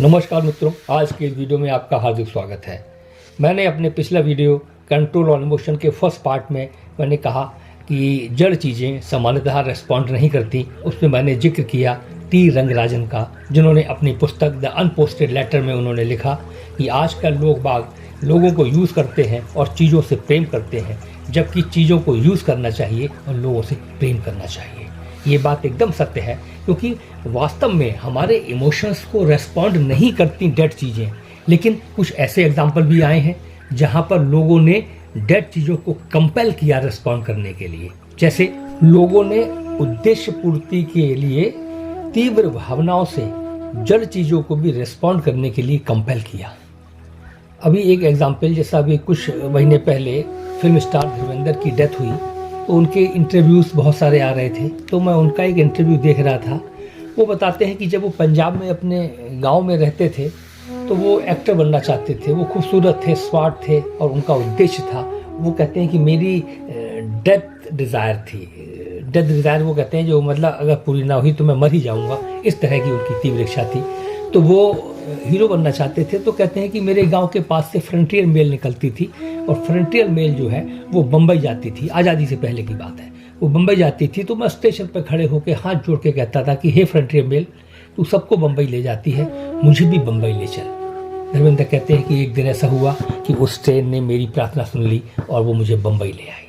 नमस्कार मित्रों, आज के इस वीडियो में आपका हार्दिक स्वागत है। मैंने अपने पिछला वीडियो कंट्रोल ऑन इमोशन के फर्स्ट पार्ट में मैंने कहा कि जड़ चीज़ें सामान्यतः रेस्पॉन्ड नहीं करती। उसमें मैंने जिक्र किया टी रंगराजन का, जिन्होंने अपनी पुस्तक द अनपोस्टेड लेटर में उन्होंने लिखा कि आजकल लोगों को यूज़ करते हैं और चीज़ों से प्रेम करते हैं, जबकि चीज़ों को यूज़ करना चाहिए और लोगों से प्रेम करना चाहिए। ये बात एकदम सत्य है, क्योंकि वास्तव में हमारे इमोशंस को रेस्पॉन्ड नहीं करती डेड चीज़ें। लेकिन कुछ ऐसे एग्जाम्पल भी आए हैं जहाँ पर लोगों ने डेड चीज़ों को कंपेल किया रेस्पॉन्ड करने के लिए। जैसे लोगों ने उद्देश्य पूर्ति के लिए तीव्र भावनाओं से जड़ चीज़ों को भी रेस्पॉन्ड करने के लिए कंपेल किया। अभी एक एग्जाम्पल, जैसा अभी कुछ महीने पहले फिल्म स्टार धर्मेंद्र की डेथ हुई, तो उनके इंटरव्यूज़ बहुत सारे आ रहे थे। तो मैं उनका एक इंटरव्यू देख रहा था। वो बताते हैं कि जब वो पंजाब में अपने गांव में रहते थे तो वो एक्टर बनना चाहते थे। वो खूबसूरत थे, स्मार्ट थे और उनका उद्देश्य था, वो कहते हैं कि मेरी डेथ डिज़ायर थी। डेथ डिज़ायर वो कहते हैं जो मतलब अगर पूरी ना हुई तो मैं मर ही जाऊँगा, इस तरह की उनकी तीव्र इच्छा थी। तो वो हीरो बनना चाहते थे। तो कहते हैं कि मेरे गांव के पास से फ्रंटियर मेल निकलती थी और फ्रंटियर मेल जो है वो बम्बई जाती थी। आज़ादी से पहले की बात है, वो बम्बई जाती थी। तो मैं स्टेशन पर खड़े होकर हाथ जोड़ के कहता था कि हे फ्रंटियर मेल, तू सबको बम्बई ले जाती है, मुझे भी बम्बई ले चल। धर्मेंद्र कहते हैं कि एक दिन ऐसा हुआ कि उस ट्रेन ने मेरी प्रार्थना सुन ली और वो मुझे बम्बई ले आई।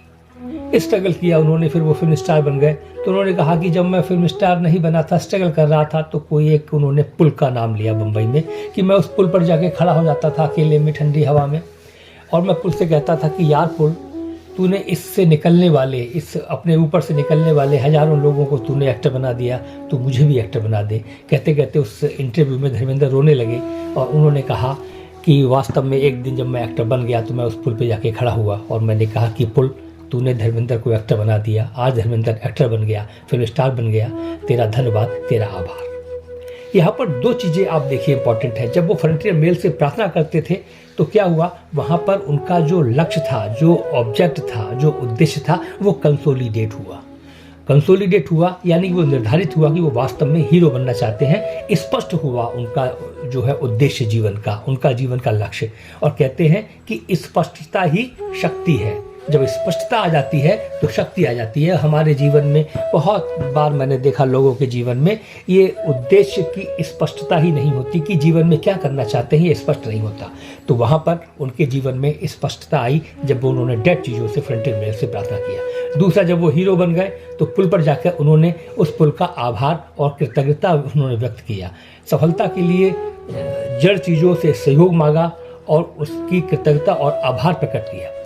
स्ट्रगल किया उन्होंने, फिर वो फिल्म स्टार बन गए। तो उन्होंने कहा कि जब मैं फिल्म स्टार नहीं बना था, स्ट्रगल कर रहा था, तो कोई एक उन्होंने पुल का नाम लिया बम्बई में कि मैं उस पुल पर जाके खड़ा हो जाता था अकेले में ठंडी हवा में, और मैं पुल से कहता था कि यार पुल, तूने इससे निकलने वाले, इस अपने ऊपर से निकलने वाले हज़ारों लोगों को तूने एक्टर बना दिया, तो मुझे भी एक्टर बना दे। कहते कहते उस इंटरव्यू में धर्मेंद्र रोने लगे और उन्होंने कहा कि वास्तव में एक दिन जब मैं एक्टर बन गया तो मैं उस पुल पर जाके खड़ा हुआ और मैंने कहा कि पुल, तूने धर्मेंद्र को एक्टर बना दिया, आज धर्मेंद्र एक्टर बन गया, फिल्म स्टार बन गया, तेरा धन्यवाद, तेरा आभार। यहाँ पर दो चीज़ें आप देखिए इंपॉर्टेंट है। जब वो फ्रंटियर मेल से प्रार्थना करते थे तो क्या हुआ, वहाँ पर उनका जो लक्ष्य था, जो ऑब्जेक्ट था, जो उद्देश्य था, वो कंसोलिडेट हुआ। यानी कि वो निर्धारित हुआ कि वो वास्तव में हीरो बनना चाहते हैं। स्पष्ट हुआ उनका जो है उद्देश्य जीवन का, उनका जीवन का लक्ष्य। और कहते हैं कि स्पष्टता ही शक्ति है। जब स्पष्टता आ जाती है तो शक्ति आ जाती है। हमारे जीवन में बहुत बार मैंने देखा, लोगों के जीवन में ये उद्देश्य की स्पष्टता ही नहीं होती कि जीवन में क्या करना चाहते हैं, ये स्पष्ट नहीं होता। तो वहाँ पर उनके जीवन में स्पष्टता आई जब उन्होंने डेड चीज़ों से फ्रंटियर मेल से प्रार्थना किया। दूसरा, जब वो हीरो बन गए तो पुल पर जाकर उन्होंने उस पुल का आभार और कृतज्ञता उन्होंने व्यक्त किया। सफलता के लिए जड़ चीज़ों से सहयोग मांगा और उसकी कृतज्ञता और आभार प्रकट किया।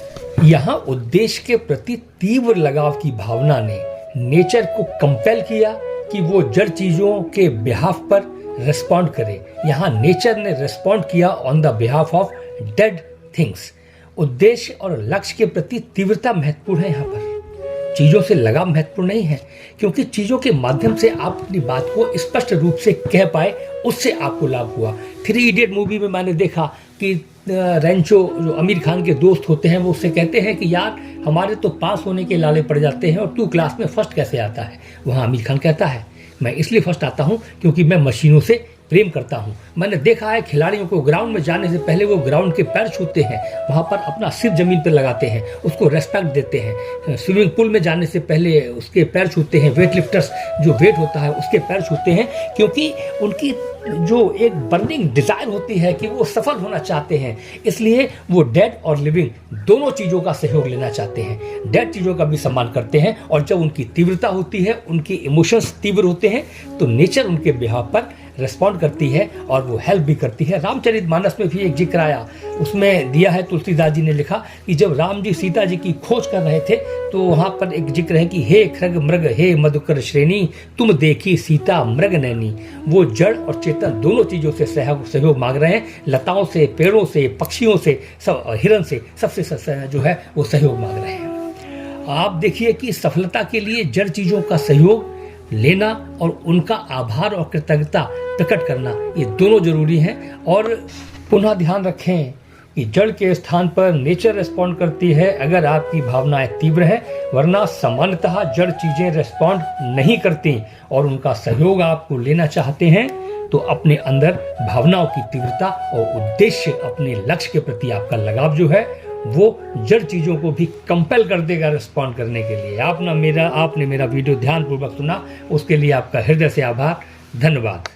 यहाँ उद्देश्य के प्रति तीव्र लगाव की भावना ने नेचर को कंपेल किया कि वो जड़ चीज़ों के बिहाफ पर रिस्पॉन्ड करे। यहाँ नेचर ने रिस्पॉन्ड किया on the behalf of dead things. उद्देश्य और लक्ष्य के प्रति तीव्रता महत्वपूर्ण है। यहाँ पर चीज़ों से लगाव महत्वपूर्ण नहीं है, क्योंकि चीज़ों के माध्यम से आप अपनी बात को स्पष्ट रूप से कह पाए, उससे आपको लाभ हुआ। 3 इडियट मूवी में मैंने देखा कि रेंचो जो आमिर खान के दोस्त होते हैं, वो उससे कहते हैं कि यार हमारे तो पास होने के लाले पड़ जाते हैं और तू क्लास में फर्स्ट कैसे आता है। वहाँ आमिर खान कहता है, मैं इसलिए फर्स्ट आता हूँ क्योंकि मैं मशीनों से प्रेम करता हूँ। मैंने देखा है खिलाड़ियों को ग्राउंड में जाने से पहले वो ग्राउंड के पैर छूते हैं, वहाँ पर अपना सिर जमीन पर लगाते हैं, उसको रेस्पेक्ट देते हैं। स्विमिंग पूल में जाने से पहले उसके पैर छूते हैं। वेट लिफ्टर्स जो वेट होता है उसके पैर छूते हैं, क्योंकि उनकी जो एक बर्निंग डिज़ायर होती है कि वो सफल होना चाहते हैं। इसलिए वो डेड और लिविंग दोनों चीज़ों का सहयोग लेना चाहते हैं। डेड चीज़ों का भी सम्मान करते हैं, और जब उनकी तीव्रता होती है, उनकी इमोशंस तीव्र होते हैं, तो नेचर उनके बिहाफ पर रिस्पॉन्ड करती है और वो हेल्प भी करती है। रामचरितमानस में भी एक जिक्र आया, उसमें दिया है, तुलसीदास जी ने लिखा कि जब राम जी सीता जी की खोज कर रहे थे तो वहाँ पर एक जिक्र है कि हे खृग मृग हे मधुकर श्रेणी, तुम देखी सीता मृग नैनी। वो जड़ और चेतन दोनों चीज़ों से सहयोग मांग रहे हैं। लताओं से, पेड़ों से, पक्षियों से, सब हिरन से, सबसे जो है वो सहयोग मांग रहे हैं। आप देखिए कि सफलता के लिए जड़ चीज़ों का सहयोग लेना और उनका आभार और कृतज्ञता प्रकट करना, ये दोनों जरूरी हैं। और पुनः ध्यान रखें कि जड़ के स्थान पर नेचर रिस्पॉन्ड करती है अगर आपकी भावनाएं तीव्र है, वरना सामान्यतः जड़ चीजें रिस्पॉन्ड नहीं करती और उनका सहयोग आपको लेना चाहते हैं तो अपने अंदर भावनाओं की तीव्रता और उद्देश्य, अपने लक्ष्य के प्रति आपका लगाव जो है वो जड़ चीज़ों को भी कंपेल कर देगा रिस्पॉन्ड करने के लिए। आपने मेरा वीडियो ध्यानपूर्वक सुना, उसके लिए आपका हृदय से आभार। धन्यवाद।